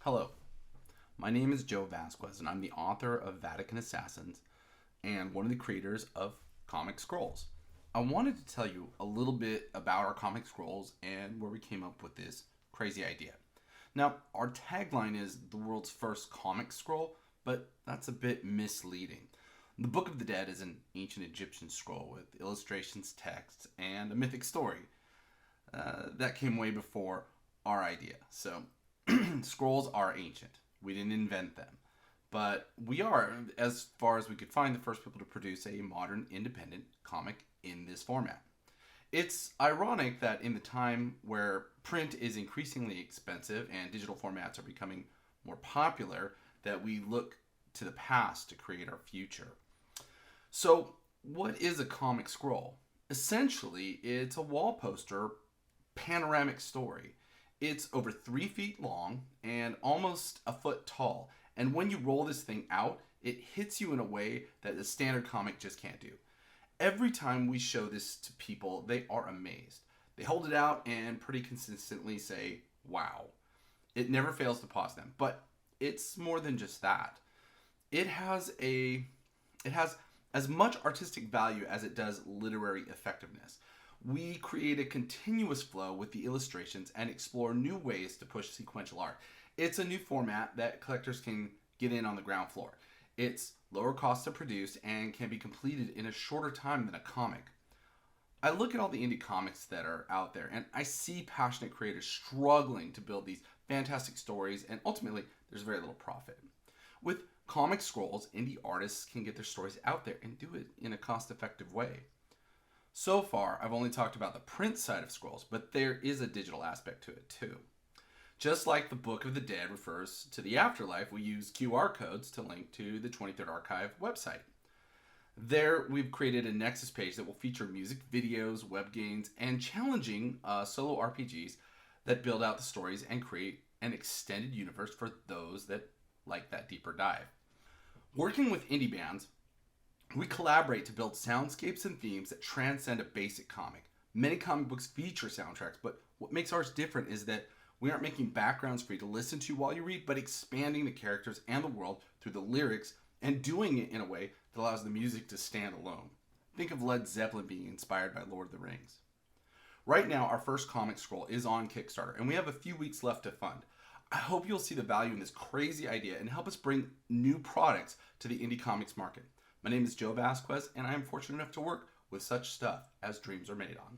Hello, my name is Joe Vasquez, and I'm the author of Vatican Assassins and one of the creators of Comic Scrolls. I wanted to tell you a little bit about our Comic Scrolls and where we came up with this crazy idea. Now, our tagline is the world's first comic scroll, but that's a bit misleading. The Book of the Dead is an ancient Egyptian scroll with illustrations, texts, and a mythic story. That came way before our idea. So, scrolls are ancient. We didn't invent them. But we are, as far as we could find, the first people to produce a modern independent comic in this format. It's ironic that in the time where print is increasingly expensive and digital formats are becoming more popular, that we look to the past to create our future. So, what is a comic scroll? Essentially, it's a wall poster panoramic story. It's over 3 feet long and almost a foot tall. And when you roll this thing out, it hits you in a way that the standard comic just can't do. Every time we show this to people, they are amazed. They hold it out and pretty consistently say, wow. It never fails to pause them. But it's more than just that. It has as much artistic value as it does literary effectiveness. We create a continuous flow with the illustrations and explore new ways to push sequential art. It's a new format that collectors can get in on the ground floor. It's lower cost to produce and can be completed in a shorter time than a comic. I look at all the indie comics that are out there and I see passionate creators struggling to build these fantastic stories, and ultimately there's very little profit. With comic scrolls, indie artists can get their stories out there and do it in a cost effective way. So far, I've only talked about the print side of scrolls, but there is a digital aspect to it too. Just like the Book of the Dead refers to the afterlife, we use QR codes to link to the 23rd Archive website. There, we've created a Nexus page that will feature music videos, web games, and challenging solo RPGs that build out the stories and create an extended universe for those that like that deeper dive. Working with indie bands, we collaborate to build soundscapes and themes that transcend a basic comic. Many comic books feature soundtracks, but what makes ours different is that we aren't making backgrounds for you to listen to while you read, but expanding the characters and the world through the lyrics and doing it in a way that allows the music to stand alone. Think of Led Zeppelin being inspired by Lord of the Rings. Right now, our first comic scroll is on Kickstarter, and we have a few weeks left to fund. I hope you'll see the value in this crazy idea and help us bring new products to the indie comics market. My name is Joe Vasquez, and I am fortunate enough to work with such stuff as dreams are made on.